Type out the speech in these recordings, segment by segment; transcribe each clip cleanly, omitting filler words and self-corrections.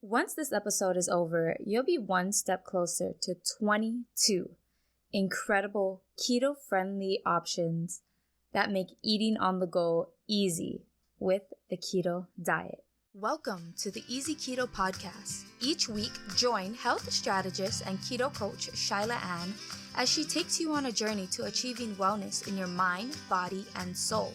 Once this episode is over, you'll be one step closer to 22 incredible keto-friendly options that make eating on the go easy with the keto diet. Welcome to the Easy Keto Podcast. Each week, join health strategist and keto coach Shyla Ann as she takes you on a journey to achieving wellness in your mind, body, and soul.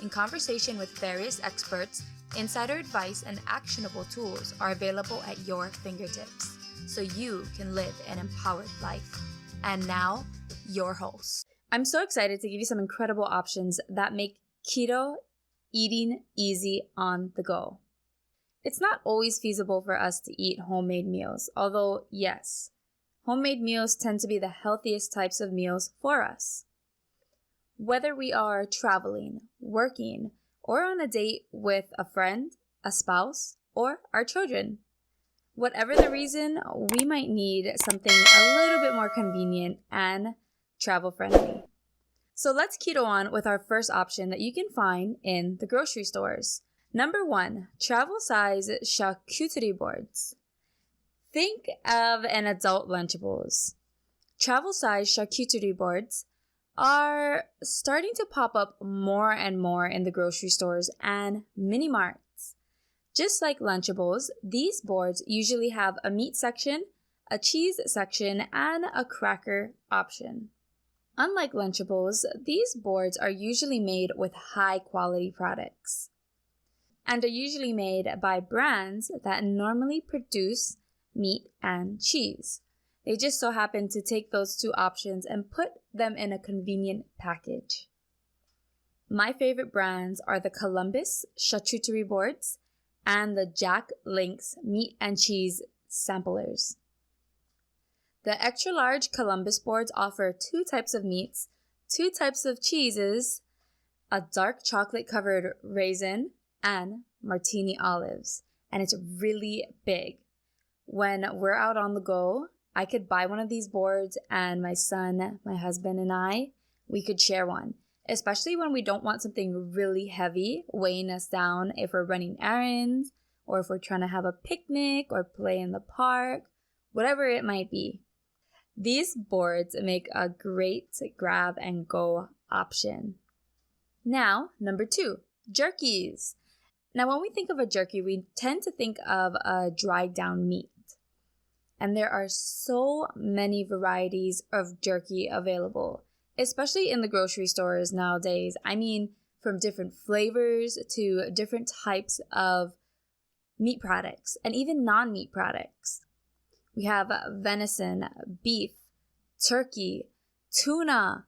In conversation with various experts, insider advice and actionable tools are available at your fingertips, so you can live an empowered life. And now, your host. I'm so excited to give you some incredible options that make keto eating easy on the go. It's not always feasible for us to eat homemade meals, although yes, homemade meals tend to be the healthiest types of meals for us. Whether we are traveling, working, or on a date with a friend, a spouse, or our children. Whatever the reason, we might need something a little bit more convenient and travel-friendly. So let's keto on with our first option that you can find in the grocery stores. Number 1, travel-size charcuterie boards. Think of an adult Lunchables. Travel-size charcuterie boards are starting to pop up more and more in the grocery stores and mini marts. Just like Lunchables, these boards usually have a meat section, a cheese section, and a cracker option. Unlike Lunchables, these boards are usually made with high quality products and are usually made by brands that normally produce meat and cheese. They just so happen to take those two options and put them in a convenient package. My favorite brands are the Columbus charcuterie boards and the Jack Link's meat and cheese samplers. The extra large Columbus boards offer 2 types of meats, 2 types of cheeses, a dark chocolate covered raisin, and martini olives. And it's really big. When we're out on the go, I could buy one of these boards and my son, my husband, and we could share one, especially when we don't want something really heavy weighing us down if we're running errands or if we're trying to have a picnic or play in the park, whatever it might be. These boards make a great grab and go option. Now, number 2, jerkies. Now, when we think of a jerky, we tend to think of a dried down meat. And there are so many varieties of jerky available, especially in the grocery stores nowadays. I mean, from different flavors to different types of meat products and even non-meat products. We have venison, beef, turkey, tuna,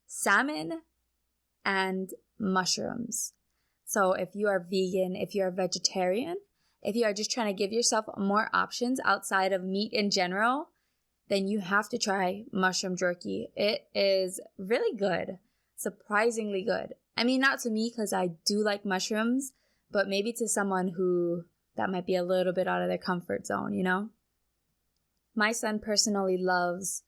salmon, and mushrooms. So if you are vegan, if you are vegetarian, if you are just trying to give yourself more options outside of meat in general, then you have to try mushroom jerky. It is really good, surprisingly good. I mean, not to me because I do like mushrooms, but maybe to someone who that might be a little bit out of their comfort zone, you know? My son personally loves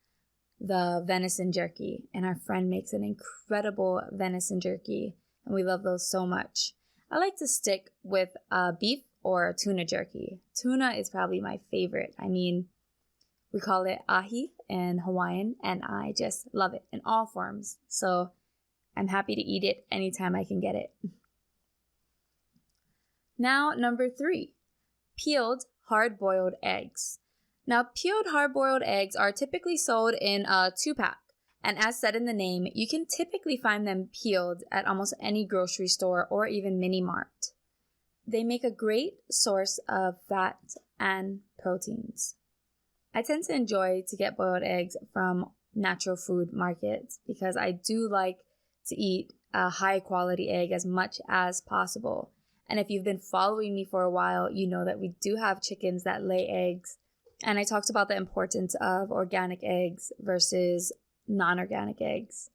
the venison jerky, and our friend makes an incredible venison jerky, and we love those so much. I like to stick with beef or tuna jerky. Tuna is probably my favorite. I mean, we call it ahi in Hawaiian, and I just love it in all forms. So I'm happy to eat it anytime I can get it. Now, number 3, peeled hard-boiled eggs. Now, peeled hard-boiled eggs are typically sold in a 2-pack. And as said in the name, you can typically find them peeled at almost any grocery store or even mini mart. They make a great source of fat and proteins. I tend to enjoy to get boiled eggs from natural food markets because I do like to eat a high quality egg as much as possible. And if you've been following me for a while, you know that we do have chickens that lay eggs. And I talked about the importance of organic eggs versus non-organic eggs.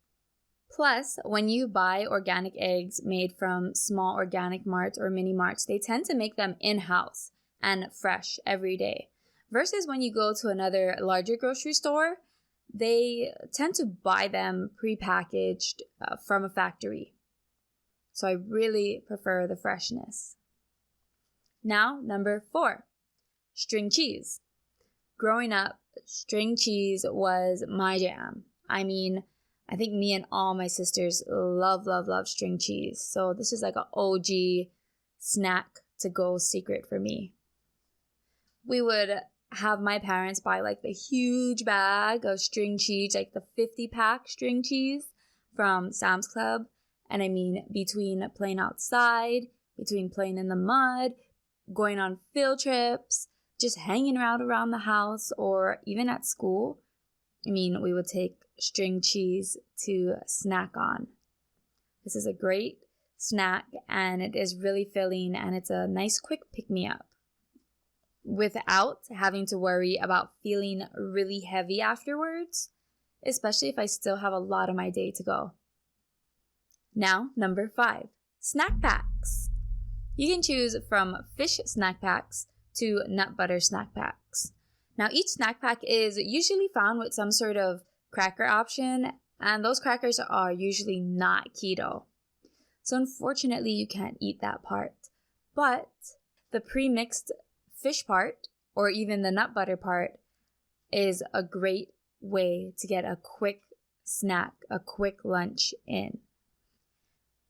Plus, when you buy organic eggs made from small organic marts or mini marts, they tend to make them in-house and fresh every day. Versus when you go to another larger grocery store, they tend to buy them prepackaged from a factory. So I really prefer the freshness. Now, number 4, string cheese. Growing up, string cheese was my jam. I mean, I think me and all my sisters love string cheese. So this is like an OG snack to go secret for me. We would have my parents buy like the huge bag of string cheese, like the 50-pack string cheese from Sam's Club. And I mean, between playing outside, between playing in the mud, going on field trips, just hanging around the house, or even at school, I mean, we would take string cheese to snack on. This is a great snack, and it is really filling, and it's a nice quick pick-me-up without having to worry about feeling really heavy afterwards, especially if I still have a lot of my day to go. Now, number 5, snack packs. You can choose from fish snack packs to nut butter snack packs. Now, each snack pack is usually found with some sort of cracker option, and those crackers are usually not keto. So unfortunately, you can't eat that part. But the pre-mixed fish part, or even the nut butter part, is a great way to get a quick snack, a quick lunch in.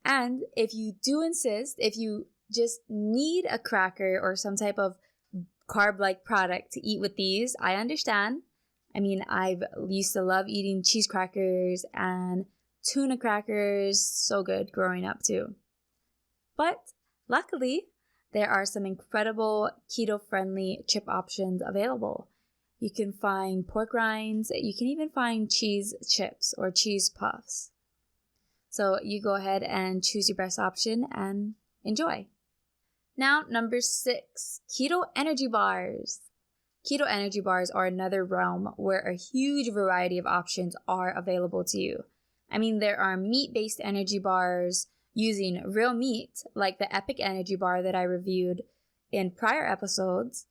And if you do insist, if you just need a cracker or some type of carb-like product to eat with these, I understand. I mean, I've used to love eating cheese crackers and tuna crackers, so good growing up too. But luckily, there are some incredible keto-friendly chip options available. You can find pork rinds, you can even find cheese chips or cheese puffs. So you go ahead and choose your best option and enjoy. Now, number 6, keto energy bars. Keto energy bars are another realm where a huge variety of options are available to you. I mean, there are meat-based energy bars using real meat, like the Epic Energy Bar that I reviewed in prior episodes,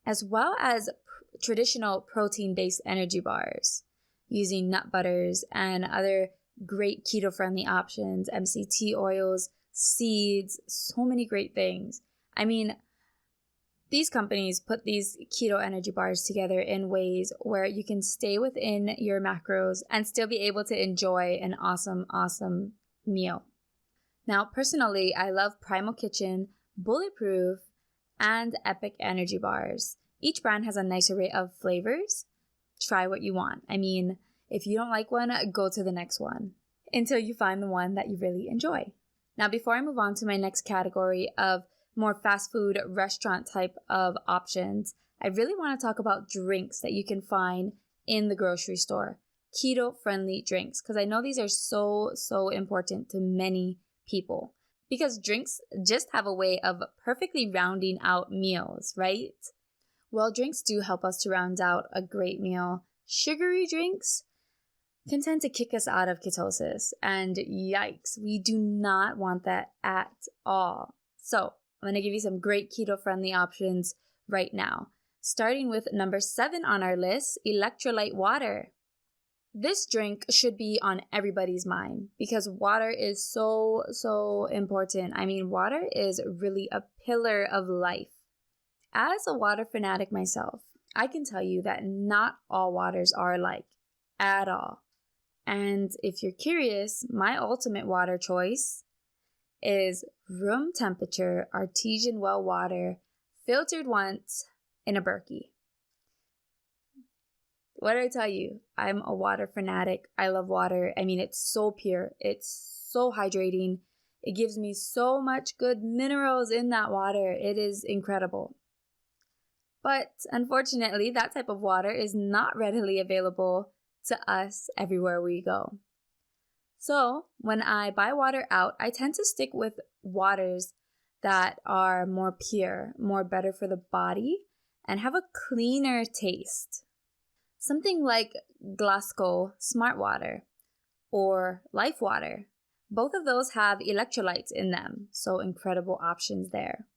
as well as traditional protein-based energy bars using nut butters and other great keto-friendly options, MCT oils, seeds, so many great things. I mean, these companies put these keto energy bars together in ways where you can stay within your macros and still be able to enjoy an awesome meal. Now, personally, I love Primal Kitchen, Bulletproof, and Epic Energy Bars. Each brand has a nice array of flavors. Try what you want. I mean, if you don't like one, go to the next one until you find the one that you really enjoy. Now, before I move on to my next category of more fast food restaurant type of options, I really want to talk about drinks that you can find in the grocery store. Keto-friendly drinks, because I know these are so important to many people. Because drinks just have a way of perfectly rounding out meals, right? Well, drinks do help us to round out a great meal. Sugary drinks can tend to kick us out of ketosis, and yikes, we do not want that at all. So I'm going to give you some great keto-friendly options right now, starting with number 7 on our list, electrolyte water. This drink should be on everybody's mind because water is so important. I mean, water is really a pillar of life. As a water fanatic myself, I can tell you that not all waters are alike at all. And if you're curious, my ultimate water choice is room temperature artesian well water, filtered once in a Berkey. What did I tell you? I'm a water fanatic. I love water. I mean, it's so pure. It's so hydrating. It gives me so much good minerals in that water. It is incredible. But unfortunately, that type of water is not readily available to us everywhere we go. So when I buy water out, I tend to stick with waters that are more pure, more better for the body, and have a cleaner taste. Something like Glasgow Smart Water or Life Water. Both of those have electrolytes in them, so incredible options there.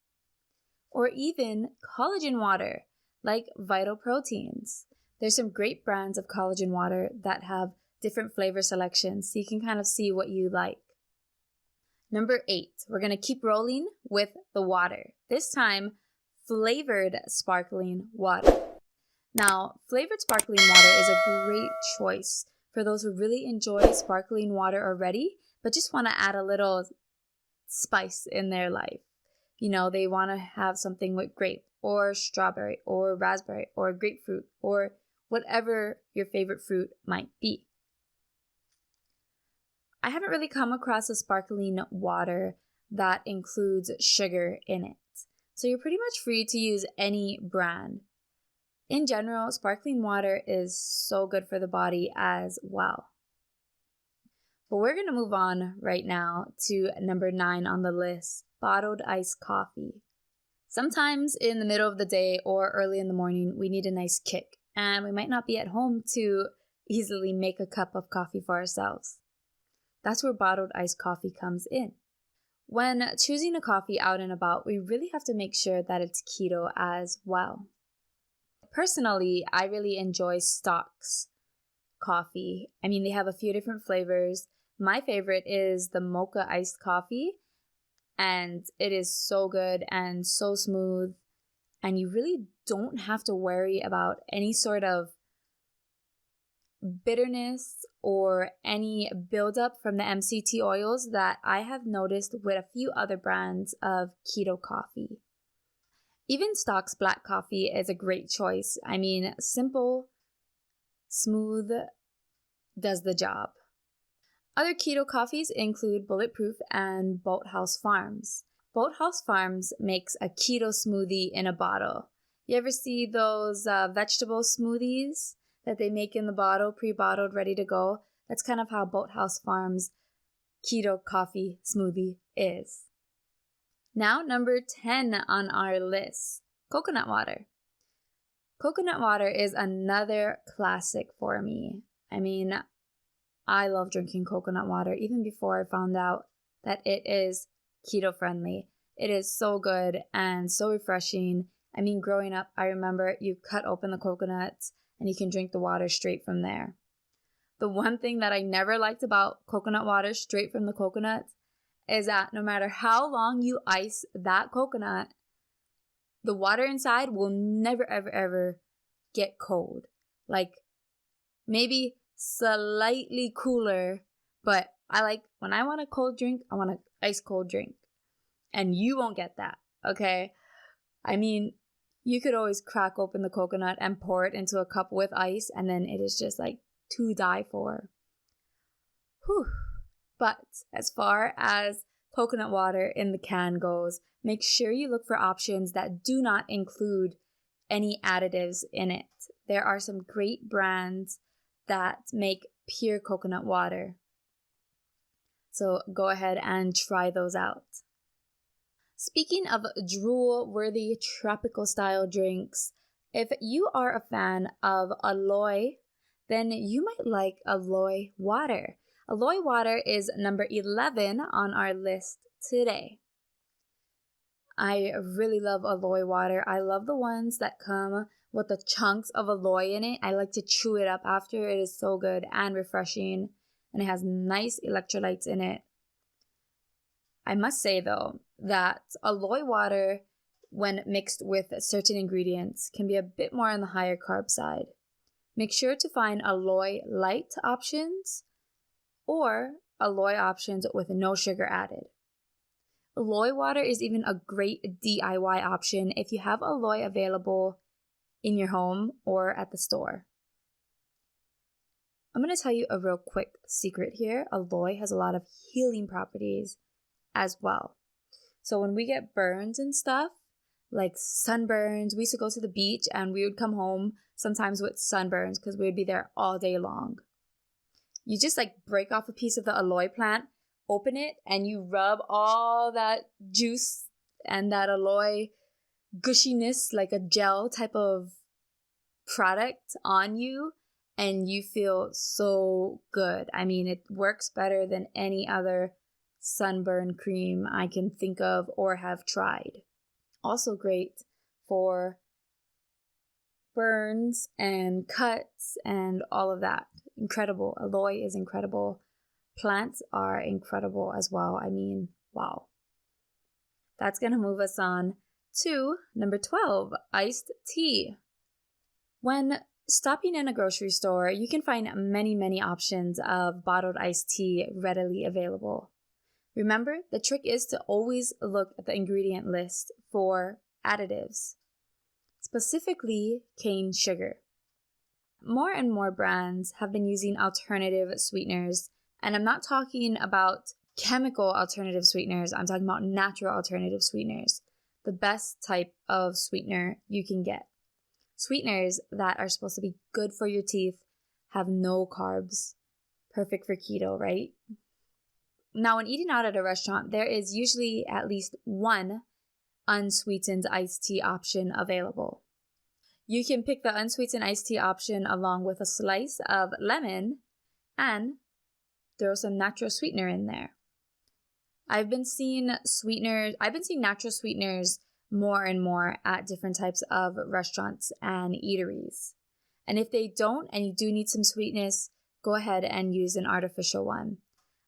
Or even collagen water, like Vital Proteins. There's some great brands of collagen water that have different flavor selections, so you can kind of see what you like. Number 8, we're going to keep rolling with the water. This time, flavored sparkling water. Now, flavored sparkling water is a great choice for those who really enjoy sparkling water already, but just want to add a little spice in their life. You know, they want to have something with grape or strawberry or raspberry or grapefruit or whatever your favorite fruit might be. I haven't really come across a sparkling water that includes sugar in it. So you're pretty much free to use any brand. In general, sparkling water is so good for the body as well. But we're going to move on right now to number 9 on the list, bottled iced coffee. Sometimes in the middle of the day or early in the morning, we need a nice kick, and we might not be at home to easily make a cup of coffee for ourselves. That's where bottled iced coffee comes in. When choosing a coffee out and about, we really have to make sure that it's keto as well. Personally, I really enjoy Stock's coffee. I mean, they have a few different flavors. My favorite is the mocha iced coffee, and it is so good and so smooth, and you really don't have to worry about any sort of bitterness or any buildup from the MCT oils that I have noticed with a few other brands of keto coffee. Even Stock's black coffee is a great choice. I mean, simple, smooth, does the job. Other keto coffees include Bulletproof and Boathouse Farms. Boathouse Farms makes a keto smoothie in a bottle. You ever see those vegetable smoothies that they make in the bottle, pre-bottled, ready to go? That's kind of how Boathouse Farms keto coffee smoothie is. Now, number 10 on our list, coconut water. Coconut water is another classic for me. I mean, I love drinking coconut water even before I found out that it is keto friendly. It is so good and so refreshing. I mean, growing up, I remember you cut open the coconuts and you can drink the water straight from there. The one thing that I never liked about coconut water straight from the coconut is that no matter how long you ice that coconut, the water inside will never, ever, ever get cold. Like maybe slightly cooler, but when I want a cold drink, I want an ice cold drink. And you won't get that, okay? I mean, you could always crack open the coconut and pour it into a cup with ice, and then it is just like to die for. Whew. But as far as coconut water in the can goes, make sure you look for options that do not include any additives in it. There are some great brands that make pure coconut water. So go ahead and try those out. Speaking of drool-worthy tropical style drinks, if you are a fan of Aloy, then you might like Aloy water. Aloy water is number 11 on our list today. I really love Aloy water. I love the ones that come with the chunks of Aloy in it. I like to chew it up after. It is so good and refreshing, and it has nice electrolytes in it. I must say, though, that Aloy water, when mixed with certain ingredients, can be a bit more on the higher carb side. Make sure to find Aloy light options or Aloy options with no sugar added. Aloy water is even a great DIY option if you have Aloy available in your home or at the store. I'm going to tell you a real quick secret here. Aloy has a lot of healing properties as well. So when we get burns and stuff, like sunburns, we used to go to the beach and we would come home sometimes with sunburns because we would be there all day long. You just break off a piece of the Aloy plant, open it, and you rub all that juice and that Aloy gushiness, like a gel type of product on you, and you feel so good. I mean, it works better than any other sunburn cream I can think of or have tried. Also great for burns and cuts and all of that. Incredible. Aloy is incredible. Plants are incredible as well. I mean, wow. That's going to move us on to number 12, iced tea. When stopping in a grocery store, you can find many, many options of bottled iced tea readily available. Remember, the trick is to always look at the ingredient list for additives, specifically cane sugar. More and more brands have been using alternative sweeteners, and I'm not talking about chemical alternative sweeteners, I'm talking about natural alternative sweeteners, the best type of sweetener you can get. Sweeteners that are supposed to be good for your teeth, have no carbs, perfect for keto, right? Now, when eating out at a restaurant, there is usually at least one unsweetened iced tea option available. You can pick the unsweetened iced tea option along with a slice of lemon and throw some natural sweetener in there. I've been seeing natural sweeteners more and more at different types of restaurants and eateries. And if they don't and you do need some sweetness, go ahead and use an artificial one.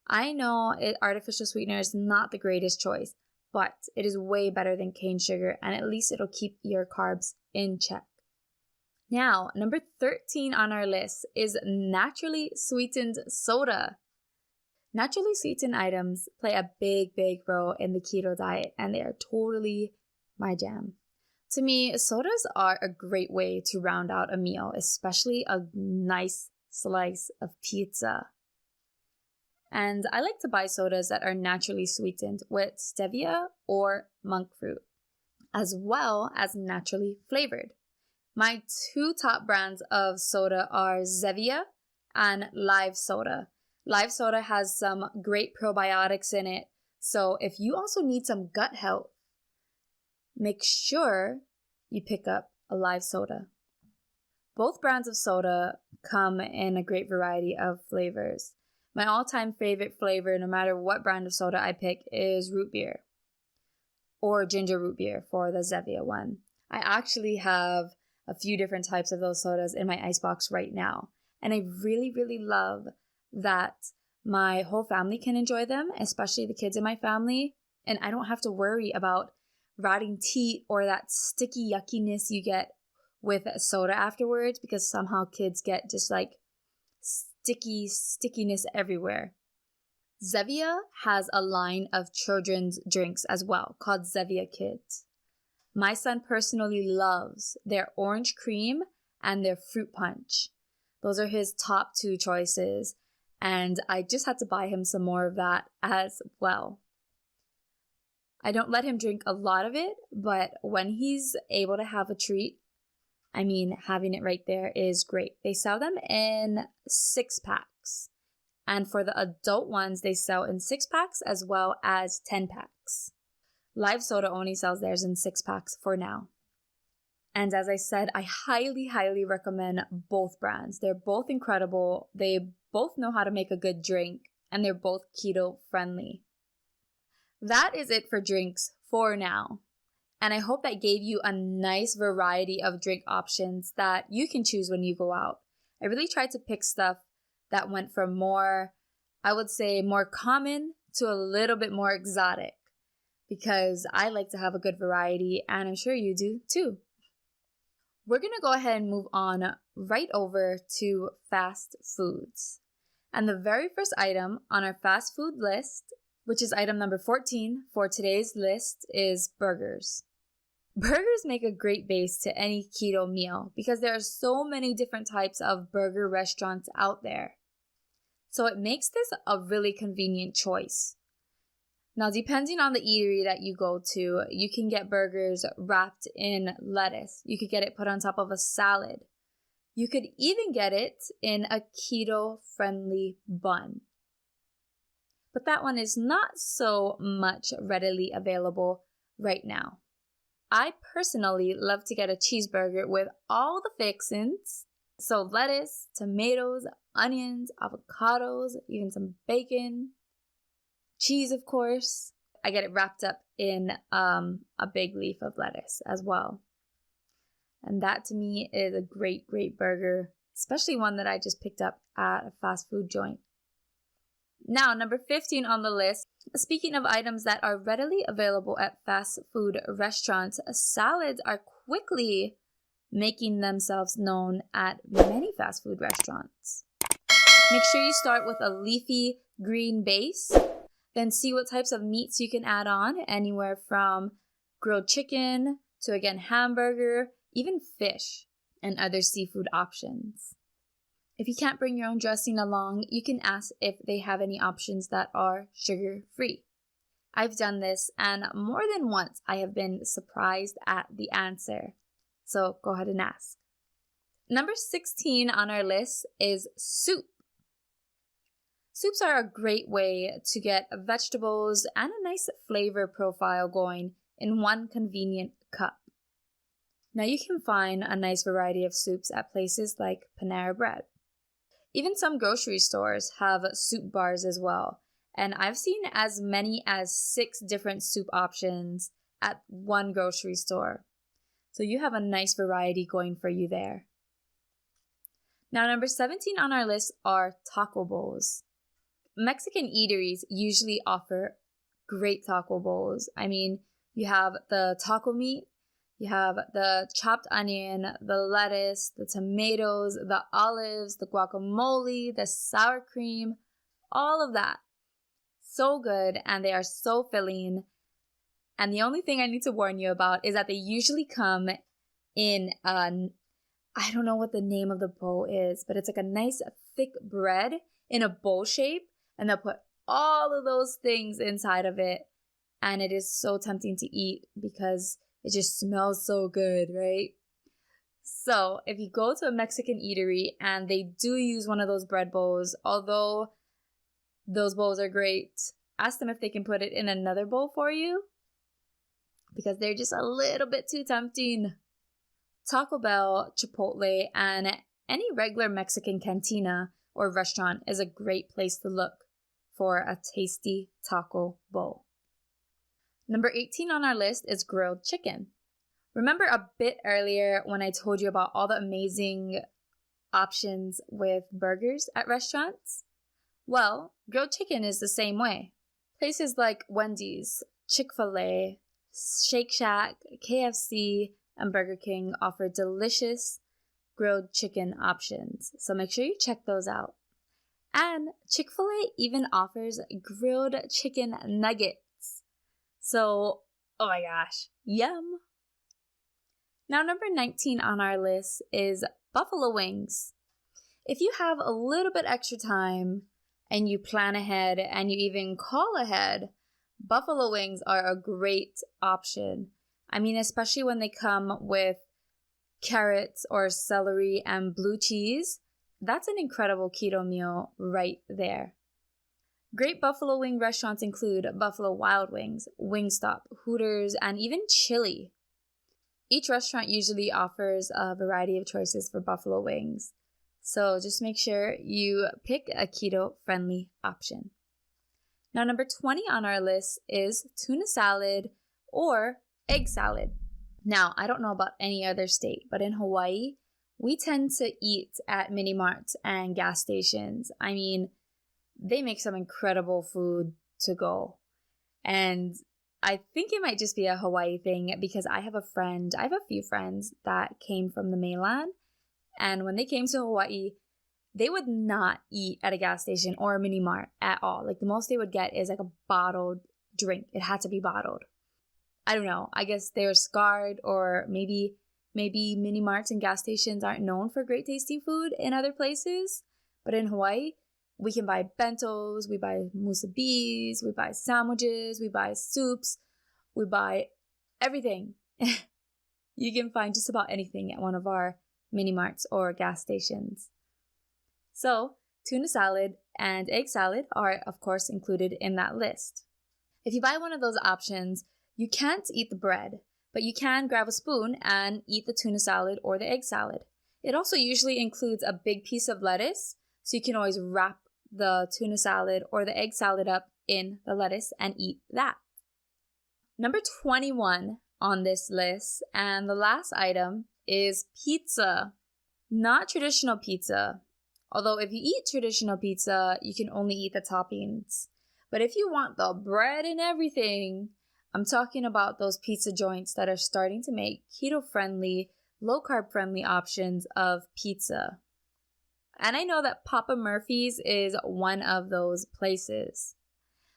I know artificial sweetener is not the greatest choice, but it is way better than cane sugar, and at least it'll keep your carbs in check. Now, number 13 on our list is naturally sweetened soda. Naturally sweetened items play a big, big role in the keto diet, and they are totally my jam. To me, sodas are a great way to round out a meal, especially a nice slice of pizza. And I like to buy sodas that are naturally sweetened with stevia or monk fruit, as well as naturally flavored. My two top brands of soda are Zevia and Live Soda. Live Soda has some great probiotics in it, so if you also need some gut health, make sure you pick up a Live Soda. Both brands of soda come in a great variety of flavors. My all-time favorite flavor, no matter what brand of soda I pick, is root beer or ginger root beer for the Zevia one. I actually have a few different types of those sodas in my icebox right now, and I really, really love that my whole family can enjoy them, especially the kids in my family, and I don't have to worry about rotting teeth or that sticky yuckiness you get with soda afterwards, because somehow kids get just like stickiness everywhere. Zevia has a line of children's drinks as well called Zevia Kids. My son personally loves their orange cream and their fruit punch. Those are his top two choices, and I just had to buy him some more of that as well. I don't let him drink a lot of it, but when he's able to have a treat, having it right there is great. They sell them in 6-packs. And for the adult ones, they sell in 6-packs as well as 10-packs. Live Soda only sells theirs in 6-packs for now. And as I said, I highly, highly recommend both brands. They're both incredible. They both know how to make a good drink, and they're both keto friendly. That is it for drinks for now. And I hope that gave you a nice variety of drink options that you can choose when you go out. I really tried to pick stuff that went from more common to a little bit more exotic, because I like to have a good variety, and I'm sure you do too. We're going to go ahead and move on right over to fast foods. And the very first item on our fast food list, which is item number 14 for today's list, is burgers. Burgers make a great base to any keto meal because there are so many different types of burger restaurants out there. So it makes this a really convenient choice. Now, depending on the eatery that you go to, you can get burgers wrapped in lettuce. You could get it put on top of a salad. You could even get it in a keto-friendly bun. But that one is not so much readily available right now. I personally love to get a cheeseburger with all the fixings. So lettuce, tomatoes, onions, avocados, even some bacon, cheese, of course. I get it wrapped up in a big leaf of lettuce as well. And that to me is a great, great burger, especially one that I just picked up at a fast food joint. Now, number 15 on the list, speaking of items that are readily available at fast food restaurants, salads are quickly making themselves known at many fast food restaurants. Make sure you start with a leafy green base, then see what types of meats you can add on, anywhere from grilled chicken to, again, hamburger, even fish and other seafood options. If you can't bring your own dressing along, you can ask if they have any options that are sugar-free. I've done this, and more than once I have been surprised at the answer. So go ahead and ask. Number 16 on our list is soup. Soups are a great way to get vegetables and a nice flavor profile going in one convenient cup. Now you can find a nice variety of soups at places like Panera Bread. Even some grocery stores have soup bars as well, and I've seen as many as 6 different soup options at one grocery store. So you have a nice variety going for you there. Now, number 17 on our list are taco bowls. Mexican eateries usually offer great taco bowls. I mean, you have the taco meat, you have the chopped onion, the lettuce, the tomatoes, the olives, the guacamole, the sour cream, all of that. So good, and they are so filling. And the only thing I need to warn you about is that they usually come in I don't know what the name of the bowl is, but it's like a nice thick bread in a bowl shape. And they'll put all of those things inside of it. And it is so tempting to eat because it just smells so good, right? So if you go to a Mexican eatery and they do use one of those bread bowls, although those bowls are great, ask them if they can put it in another bowl for you because they're just a little bit too tempting. Taco Bell, Chipotle, and any regular Mexican cantina or restaurant is a great place to look for a tasty taco bowl. Number 18 on our list is grilled chicken. Remember a bit earlier when I told you about all the amazing options with burgers at restaurants? Well, grilled chicken is the same way. Places like Wendy's, Chick-fil-A, Shake Shack, KFC, and Burger King offer delicious grilled chicken options. So make sure you check those out. And Chick-fil-A even offers grilled chicken nuggets. So, oh my gosh, yum. Now, number 19 on our list is buffalo wings. If you have a little bit extra time and you plan ahead and you even call ahead, buffalo wings are a great option. I mean, especially when they come with carrots or celery and blue cheese. That's an incredible keto meal right there. Great buffalo wing restaurants include Buffalo Wild Wings, Wingstop, Hooters, and even Chili. Each restaurant usually offers a variety of choices for buffalo wings. So just make sure you pick a keto-friendly option. Now, number 20 on our list is tuna salad or egg salad. Now, I don't know about any other state, but in Hawaii, we tend to eat at mini marts and gas stations. I mean, they make some incredible food to go. And I think it might just be a Hawaii thing because I have a few friends that came from the mainland. And when they came to Hawaii, they would not eat at a gas station or a mini mart at all. Like the most they would get is like a bottled drink. It had to be bottled. I don't know. I guess they were scarred, or maybe mini marts and gas stations aren't known for great tasting food in other places. But in Hawaii, we can buy bentos, we buy musubis, we buy sandwiches, we buy soups, we buy everything. You can find just about anything at one of our mini marts or gas stations. So, tuna salad and egg salad are, of course, included in that list. If you buy one of those options, you can't eat the bread, but you can grab a spoon and eat the tuna salad or the egg salad. It also usually includes a big piece of lettuce, so you can always wrap the tuna salad or the egg salad up in the lettuce and eat that. Number 21 on this list, and the last item, is pizza. Not traditional pizza. Although if you eat traditional pizza, you can only eat the toppings. But if you want the bread and everything, I'm talking about those pizza joints that are starting to make keto-friendly, low-carb friendly options of pizza. And I know that Papa Murphy's is one of those places.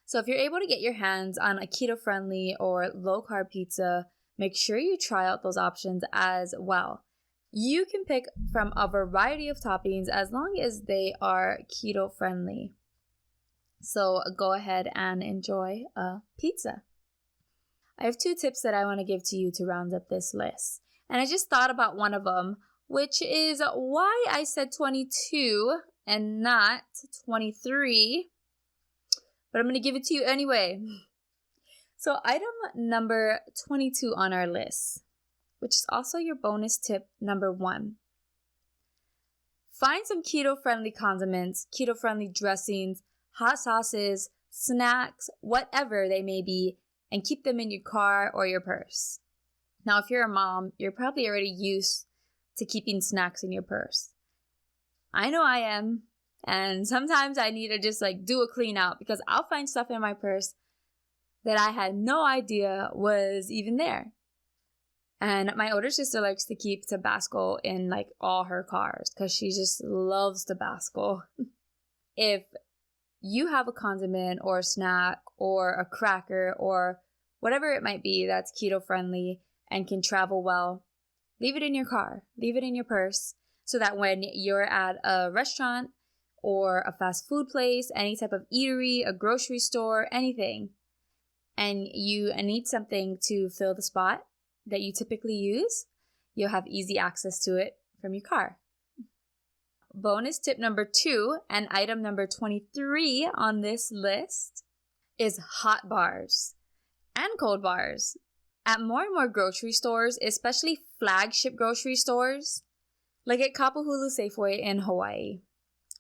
So if you're able to get your hands on a keto-friendly or low-carb pizza, make sure you try out those options as well. You can pick from a variety of toppings as long as they are keto-friendly. So go ahead and enjoy a pizza. I have 2 tips that I want to give to you to round up this list. And I just thought about one of them, which is why I said 22 and not 23. But I'm going to give it to you anyway. So item number 22 on our list, which is also your bonus tip number 1. Find some keto-friendly condiments, keto-friendly dressings, hot sauces, snacks, whatever they may be, and keep them in your car or your purse. Now, if you're a mom, you're probably already used to keeping snacks in your purse. I know I am, and sometimes I need to just do a clean out because I'll find stuff in my purse that I had no idea was even there. And my older sister likes to keep Tabasco in all her cars because she just loves Tabasco. If you have a condiment or a snack or a cracker or whatever it might be that's keto friendly and can travel well, leave it in your car, leave it in your purse so that when you're at a restaurant or a fast food place, any type of eatery, a grocery store, anything, and you need something to fill the spot that you typically use, you'll have easy access to it from your car. Bonus tip number 2 and item number 23 on this list is hot bars and cold bars. At more and more grocery stores, especially flagship grocery stores, like at Kapahulu Safeway in Hawaii,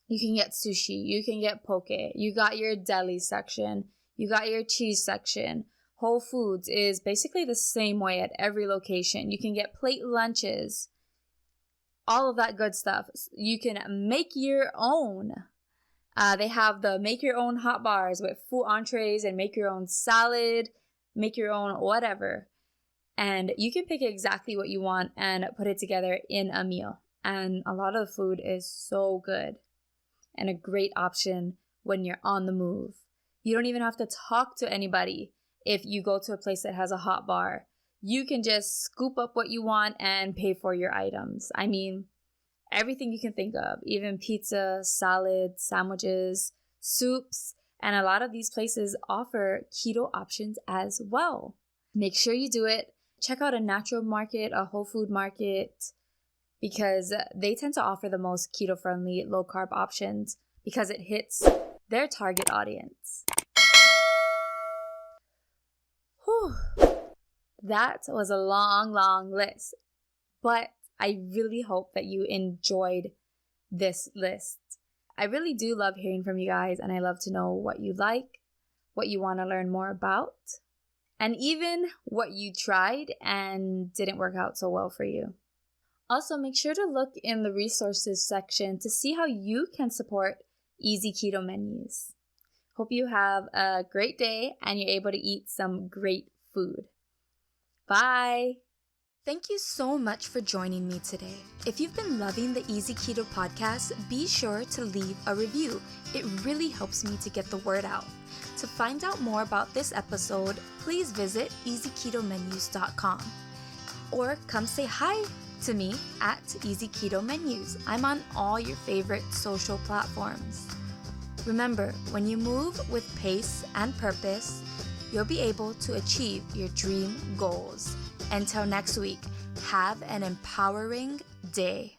you can get sushi, you can get poke, you got your deli section, you got your cheese section. Whole Foods is basically the same way at every location. You can get plate lunches, all of that good stuff. You can make your own. They have the make your own hot bars with full entrees and make your own salad, make your own whatever. And you can pick exactly what you want and put it together in a meal. And a lot of the food is so good and a great option when you're on the move. You don't even have to talk to anybody. If you go to a place that has a hot bar, you can just scoop up what you want and pay for your items. I mean, everything you can think of, even pizza, salad, sandwiches, soups, and a lot of these places offer keto options as well. Make sure you do it. Check out a natural market, a whole food market, because they tend to offer the most keto-friendly, low-carb options because it hits their target audience. Whew. That was a long list, but I really hope that you enjoyed this list. I really do love hearing from you guys, and I love to know what you like, what you want to learn more about, and even what you tried and didn't work out so well for you. Also, make sure to look in the resources section to see how you can support easy keto menus. Hope you have a great day and you're able to eat some great food. Bye! Thank you so much for joining me today. If you've been loving the Easy Keto Podcast, be sure to leave a review. It really helps me to get the word out. To find out more about this episode, please visit easyketomenus.com or come say hi to me at Easy Keto Menus. I'm on all your favorite social platforms. Remember, when you move with pace and purpose, you'll be able to achieve your dream goals. Until next week, have an empowering day.